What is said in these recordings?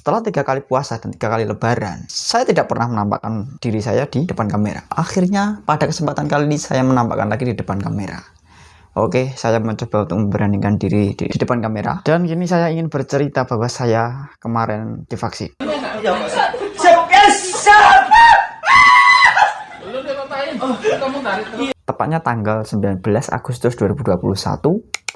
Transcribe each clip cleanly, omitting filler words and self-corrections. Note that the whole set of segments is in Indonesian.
Setelah 3 kali puasa dan 3 kali lebaran, saya tidak pernah menampakkan diri saya di depan kamera. Akhirnya pada kesempatan kali ini saya menampakkan lagi di depan kamera. Oke, saya mencoba untuk memberanikan diri di depan kamera. Dan kini saya ingin bercerita bahwa saya kemarin divaksin. Tepatnya tanggal 19 Agustus 2021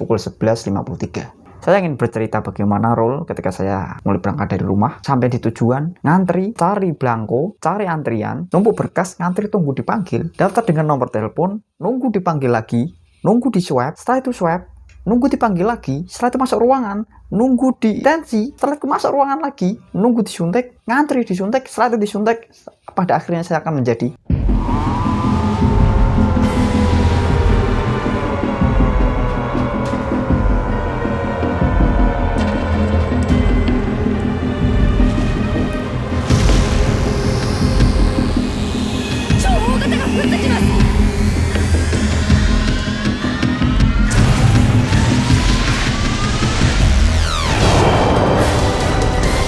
pukul 11.53. Saya ingin bercerita bagaimana role ketika saya mulai berangkat dari rumah sampai di tujuan, ngantri, cari belangko, cari antrian, numpuk berkas, ngantri, tunggu dipanggil, daftar dengan nomor telepon, nunggu dipanggil lagi, nunggu di swab, setelah itu swab, nunggu dipanggil lagi, setelah itu masuk ruangan, nunggu di tensi, setelah itu masuk ruangan lagi, nunggu disuntik, ngantri disuntik, setelah itu disuntik, pada akhirnya saya akan menjadi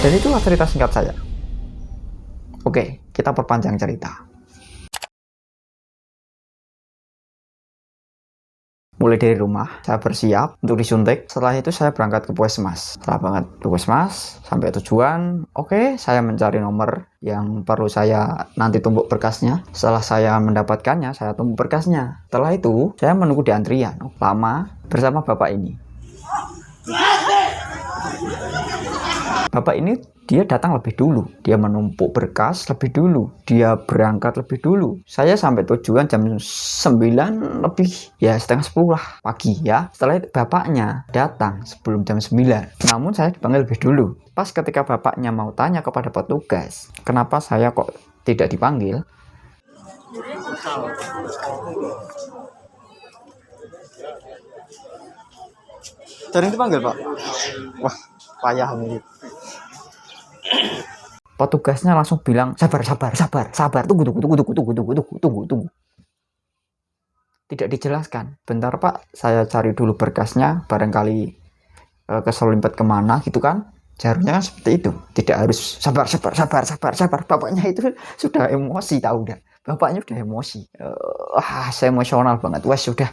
dan itulah cerita singkat saya. Oke, kita perpanjang cerita. Mulai dari rumah, saya bersiap untuk disuntik. Setelah itu saya berangkat ke puskesmas. Setelah berangkat ke puskesmas, sampai tujuan, oke, saya mencari nomor yang perlu saya nanti tumpuk berkasnya. Setelah saya mendapatkannya, saya tumpuk berkasnya. Setelah itu, saya menunggu di antrian. Lama bersama bapak ini. Bapak ini dia datang lebih dulu, dia menumpuk berkas lebih dulu, dia berangkat lebih dulu. Saya sampai tujuan jam 9 lebih, ya setengah 10 lah pagi ya. Setelah itu bapaknya datang sebelum jam 9, namun saya dipanggil lebih dulu. Pas ketika bapaknya mau tanya kepada petugas, kenapa saya kok tidak dipanggil? Sering dipanggil, Pak? Wah, payah nih. Petugasnya langsung bilang, sabar, tunggu. Tidak dijelaskan. Bentar, Pak, saya cari dulu berkasnya, barangkali keselimpet kemana gitu kan. Seharusnya kan seperti itu. Tidak harus sabar. Bapaknya itu sudah emosi, tahu dah. Bapaknya sudah emosi. Saya emosional banget. Wah, sudah.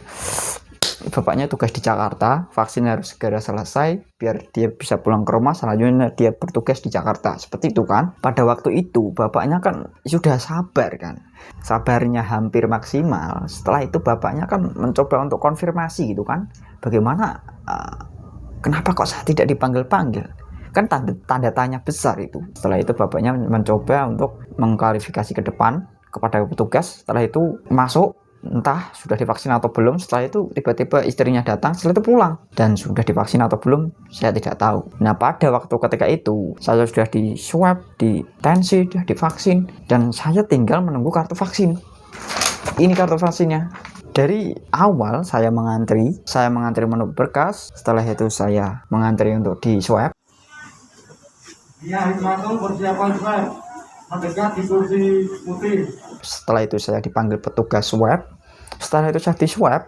Bapaknya tugas di Jakarta, vaksin harus segera selesai biar dia bisa pulang ke rumah, selanjutnya dia bertugas di Jakarta, seperti itu kan. Pada waktu itu bapaknya kan sudah sabar kan, sabarnya hampir maksimal. Setelah itu bapaknya kan mencoba untuk konfirmasi gitu kan, bagaimana kenapa kok saya tidak dipanggil-panggil, kan tanda tanya besar itu. Setelah itu bapaknya mencoba untuk mengklarifikasi ke depan kepada petugas. Setelah itu masuk, entah sudah divaksin atau belum. Setelah itu tiba-tiba istrinya datang, setelah itu pulang, dan sudah divaksin atau belum saya tidak tahu. Nah, pada waktu ketika itu saya sudah di swab, di tensi, sudah divaksin, dan saya tinggal menunggu kartu vaksin. Ini kartu vaksinnya. Dari awal saya mengantri menunggu berkas. Setelah itu saya mengantri untuk di swab. Persiapan swab. Di kursi putih. Setelah itu saya dipanggil petugas swab. Setelah itu saya di swab.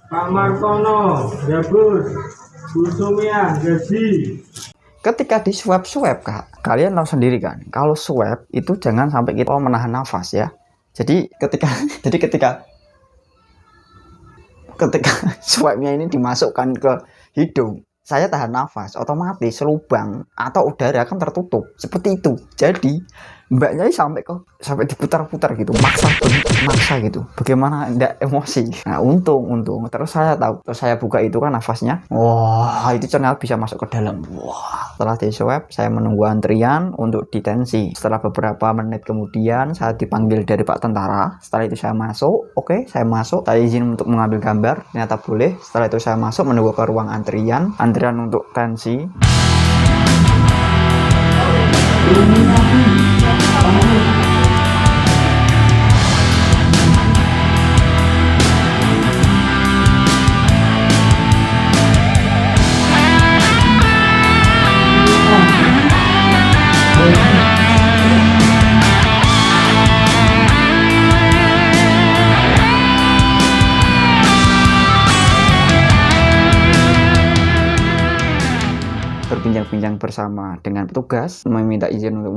Pak Martono, Jabus, Bu Sumia, Gaji. Ketika di swab Kak, kalian tahu sendiri kan, kalau swab itu jangan sampai kita menahan nafas ya. Jadi ketika swabnya ini dimasukkan ke hidung, saya tahan nafas, otomatis lubang atau udara akan tertutup seperti itu. Jadi mbaknya sampai diputar-putar gitu, maksa gitu. Bagaimana enggak emosi? Nah, untung terus saya buka itu kan nafasnya, wah, itu ternyata bisa masuk ke dalam. Wah, setelah di swab saya menunggu antrian untuk ditensi. Setelah beberapa menit kemudian saya dipanggil dari Pak Tentara. Setelah itu saya masuk. Oke, saya masuk, saya izin untuk mengambil gambar, ternyata boleh. Setelah itu saya masuk menunggu ke ruang antrian untuk tensi. berbincang bersama dengan petugas, meminta izin untuk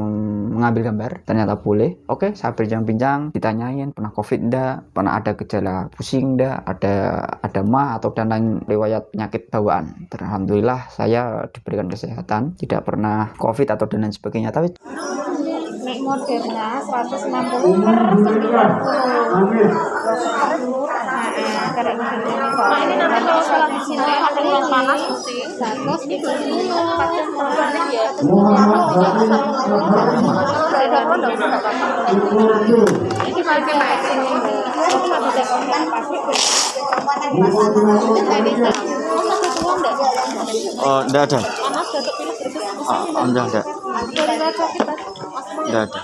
mengambil gambar, ternyata boleh. Oke, saya berbincang-bincang, ditanyain pernah COVID enggak, pernah ada gejala pusing enggak, ada mah atau dan lain riwayat penyakit bawaan. Alhamdulillah saya diberikan kesehatan, tidak pernah COVID atau dan lain sebagainya. Tapi Moderna 160 per 90. Ini nanti kalau sholat di sini ada ruang panas sih. Terus itu oh, enggak ada. Enggak ada. Enggak ada.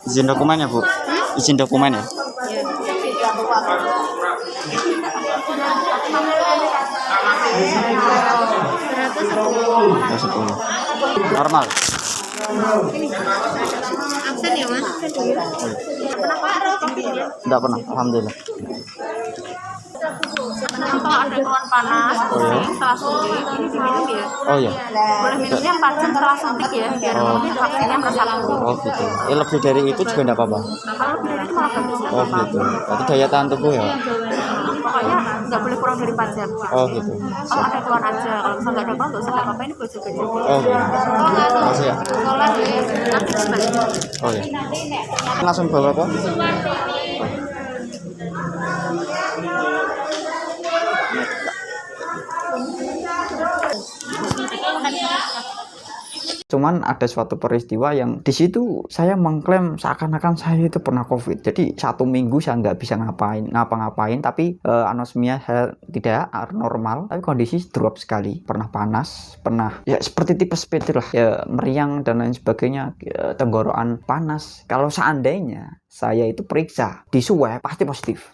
Izin dokumennya, Bu. Izin dokumen ya. Normal. absen ya Mas? Enggak pernah, alhamdulillah. Kalau ada keluhan panas, pusing, setelah suntik, ini diminum ya. Oh iya. Boleh minumnya 4 jam setelah suntik ya, biar nanti vaksinnya merasa langsung. Oh gitu. Lebih dari itu juga enggak apa-apa. Kalau lebih dari itu malah bagus. Oh gitu. Berarti daya tahan tubuh ya. Pokoknya nggak boleh kurang dari 4 jam. Oh gitu. Kalau ada keluhan aja, kalau misalnya nggak ada keluhan nggak usah apa-apa, ini buat jaga jaga. Oh gitu. Makasih ya. Sholat ya, nanti kembali. Oh iya. Langsung bawa apa? Cuman ada suatu peristiwa yang di situ saya mengklaim seakan-akan saya itu pernah COVID. Jadi 1 minggu saya nggak bisa ngapa-ngapain, tapi anosmia saya tidak normal, tapi kondisi drop sekali. Pernah panas, pernah ya seperti tipes petir lah, ya meriang dan lain sebagainya, tenggorokan panas. Kalau seandainya saya itu periksa di swab pasti positif.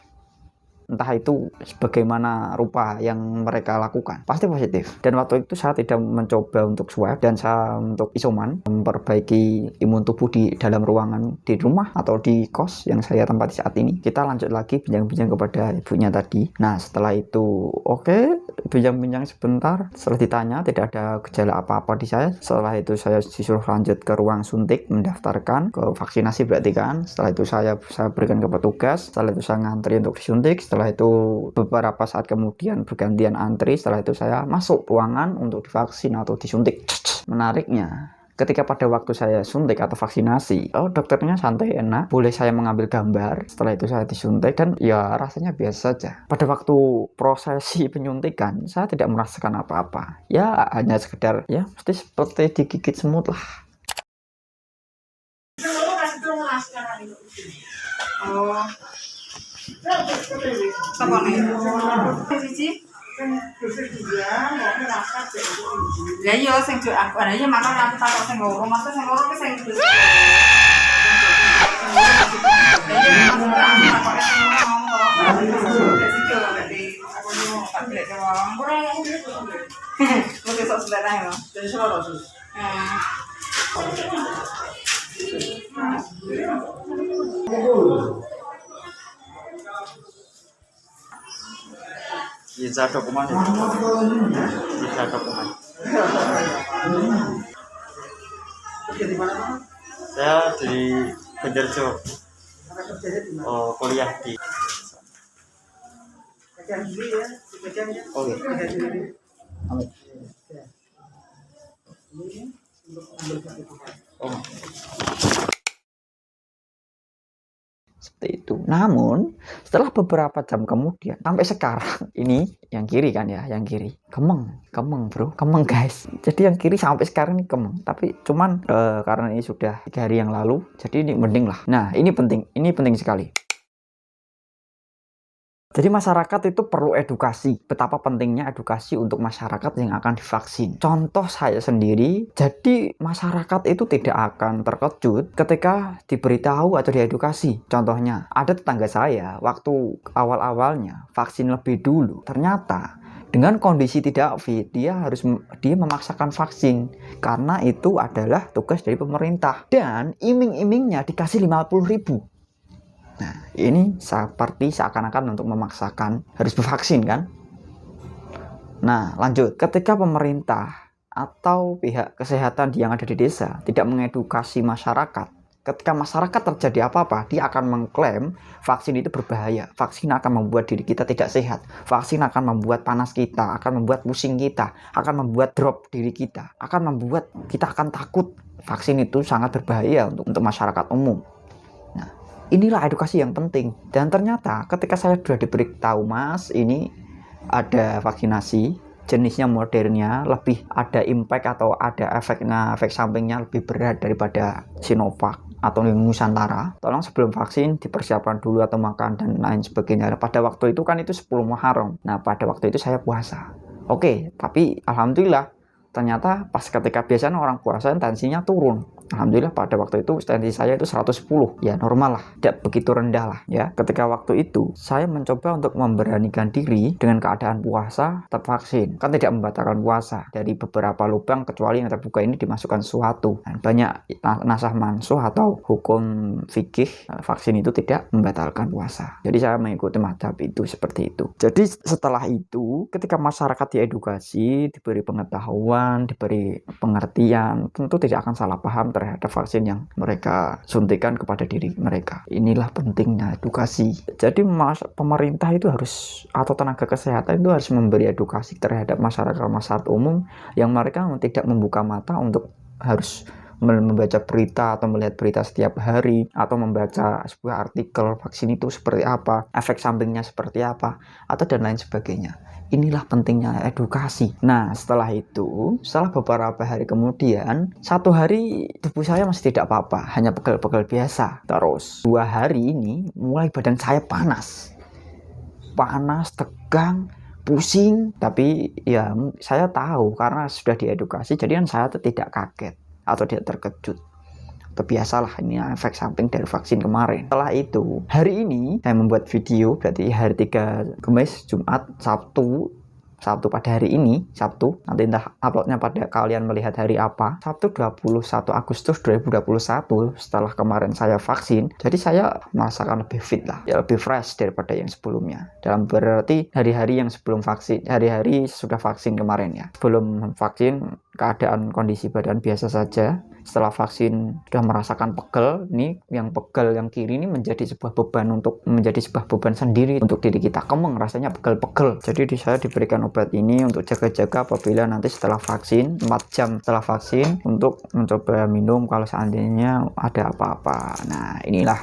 Entah itu sebagaimana rupa yang mereka lakukan, pasti positif. Dan waktu itu saya tidak mencoba untuk swab, dan saya untuk isoman, memperbaiki imun tubuh di dalam ruangan di rumah atau di kos yang saya tempati saat ini. Kita lanjut lagi bincang-bincang kepada ibunya tadi. Nah setelah itu oke, bincang-bincang sebentar. Setelah ditanya tidak ada gejala apa-apa di saya. Setelah itu saya disuruh lanjut ke ruang suntik, mendaftarkan ke vaksinasi berarti kan. Setelah itu saya berikan ke petugas. Setelah itu saya ngantri untuk disuntik. Setelah itu beberapa saat kemudian bergantian antri. Setelah itu saya masuk ruangan untuk divaksin atau disuntik. Menariknya, ketika pada waktu saya suntik atau vaksinasi, dokternya santai enak, boleh saya mengambil gambar. Setelah itu saya disuntik dan ya rasanya biasa saja. Pada waktu prosesi penyuntikan saya tidak merasakan apa-apa. Ya hanya sekedar ya seperti digigit semut lah. Oh. Apa nih? Lah iya sing juk aku ana ya makan aku takok sing loro, maksud sing loro ki sing Visa dokumen ya. Visa dokumen. Saya di Benjerjo. Oh, kuliah di. Oh, iya. Amin. Oh. Seperti itu. Namun setelah beberapa jam kemudian sampai sekarang ini yang kiri kan ya, yang kiri kemeng bro, kemeng guys. Jadi yang kiri sampai sekarang ini kemeng. Tapi cuman karena ini sudah 3 hari yang lalu, jadi ini mending lah. Nah ini penting sekali. Jadi masyarakat itu perlu edukasi. Betapa pentingnya edukasi untuk masyarakat yang akan divaksin. Contoh saya sendiri, jadi masyarakat itu tidak akan terkejut ketika diberitahu atau diedukasi. Contohnya, ada tetangga saya waktu awal-awalnya vaksin lebih dulu. Ternyata dengan kondisi tidak fit, dia memaksakan vaksin karena itu adalah tugas dari pemerintah. Dan iming-imingnya dikasih 50.000. Nah, ini seperti seakan-akan untuk memaksakan harus divaksin kan? Nah, lanjut. Ketika pemerintah atau pihak kesehatan yang ada di desa tidak mengedukasi masyarakat, ketika masyarakat terjadi apa-apa, dia akan mengklaim vaksin itu berbahaya. Vaksin akan membuat diri kita tidak sehat. Vaksin akan membuat panas kita, akan membuat pusing kita, akan membuat drop diri kita, akan membuat kita akan takut. Vaksin itu sangat berbahaya untuk masyarakat umum. Nah, inilah edukasi yang penting. Dan ternyata ketika saya sudah diberitahu, Mas, ini ada vaksinasi, jenisnya modernnya, lebih ada impact atau ada efek sampingnya lebih berat daripada Sinovac atau Nusantara. Tolong sebelum vaksin dipersiapkan dulu atau makan dan lain sebagainya. Pada waktu itu kan itu 10 Muharram. Nah, pada waktu itu saya puasa. Oke, tapi alhamdulillah ternyata pas ketika biasanya orang puasa tensinya turun. Alhamdulillah pada waktu itu tensi saya itu 110. Ya normal lah, tidak begitu rendah lah ya. Ketika waktu itu saya mencoba untuk memberanikan diri dengan keadaan puasa tetap vaksin. Kan tidak membatalkan puasa. Dari beberapa lubang kecuali yang terbuka ini dimasukkan sesuatu. Dan banyak nasah mansuh atau hukum fikih vaksin itu tidak membatalkan puasa. Jadi saya mengikuti mazhab itu seperti itu. Jadi setelah itu ketika masyarakat diedukasi, diberi pengetahuan, diberi pengertian, tentu tidak akan salah paham terhadap vaksin yang mereka suntikan kepada diri mereka. Inilah pentingnya edukasi. Jadi pemerintah itu harus, atau tenaga kesehatan itu harus memberi edukasi terhadap masyarakat umum yang mereka tidak membuka mata untuk harus membaca berita atau melihat berita setiap hari atau membaca sebuah artikel vaksin itu seperti apa, efek sampingnya seperti apa, atau dan lain sebagainya. Inilah pentingnya edukasi. Nah, setelah beberapa hari kemudian, 1 hari tubuh saya masih tidak apa-apa, hanya pegel-pegel biasa. Terus 2 hari ini mulai badan saya panas, tegang, pusing. Tapi ya saya tahu karena sudah diedukasi, jadi kan saya tidak kaget atau tidak terkejut. Biasalah, ini efek samping dari vaksin kemarin. Setelah itu, hari ini saya membuat video, berarti hari 3 Kamis, Jumat, Sabtu pada hari ini, Sabtu, nanti entah uploadnya pada kalian melihat hari apa, Sabtu 21 Agustus 2021, setelah kemarin saya vaksin, jadi saya merasakan lebih fit lah, ya lebih fresh daripada yang sebelumnya. Dalam berarti hari-hari yang sebelum vaksin, hari-hari sudah vaksin kemarin ya. Sebelum vaksin, keadaan kondisi badan biasa saja. Setelah vaksin sudah merasakan pegel, nih yang pegel yang kiri ini menjadi sebuah beban sendiri untuk diri kita. Kemeng rasanya pegel-pegel. Jadi saya diberikan obat ini untuk jaga-jaga apabila nanti setelah vaksin, 4 jam setelah vaksin, untuk mencoba minum kalau seandainya ada apa-apa. Nah, inilah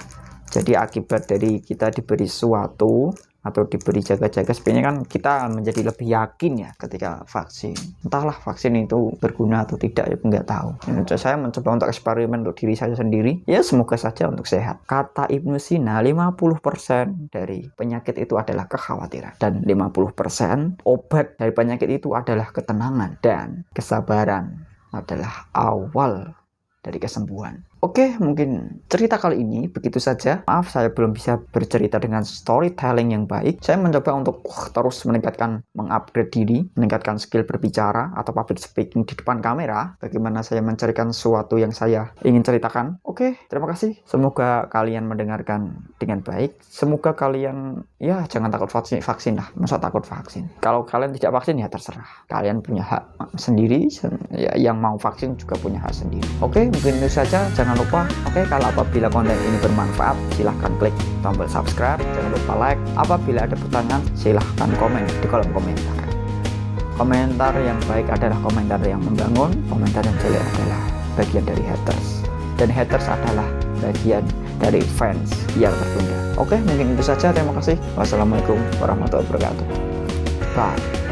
jadi akibat dari kita diberi sesuatu atau diberi jaga-jaga, sebenarnya kan kita menjadi lebih yakin ya ketika vaksin. Entahlah vaksin itu berguna atau tidak, ya nggak tahu. Saya mencoba untuk eksperimen untuk diri saya sendiri, ya semoga saja untuk sehat. Kata Ibnu Sina, 50% dari penyakit itu adalah kekhawatiran, dan 50% obat dari penyakit itu adalah ketenangan, dan kesabaran adalah awal dari kesembuhan. Oke, mungkin cerita kali ini begitu saja. Maaf saya belum bisa bercerita dengan storytelling yang baik. Saya mencoba untuk terus mengupgrade diri, meningkatkan skill berbicara atau public speaking di depan kamera. Bagaimana saya menceritakan sesuatu yang saya ingin ceritakan. Oke, terima kasih. Semoga kalian mendengarkan dengan baik. Semoga kalian, ya jangan takut vaksin lah. Masa takut vaksin? Kalau kalian tidak vaksin ya terserah. Kalian punya hak sendiri. Ya, yang mau vaksin juga punya hak sendiri. Oke, mungkin itu saja. Jangan lupa, kalau apabila konten ini bermanfaat, silahkan klik tombol subscribe, jangan lupa like. Apabila ada pertanyaan, silahkan komen di kolom komentar. Komentar yang baik adalah komentar yang membangun, komentar yang jelek adalah bagian dari haters, dan haters adalah bagian dari fans yang tertunda. Oke, mungkin itu saja. Terima kasih. Wassalamualaikum warahmatullahi wabarakatuh. Bye.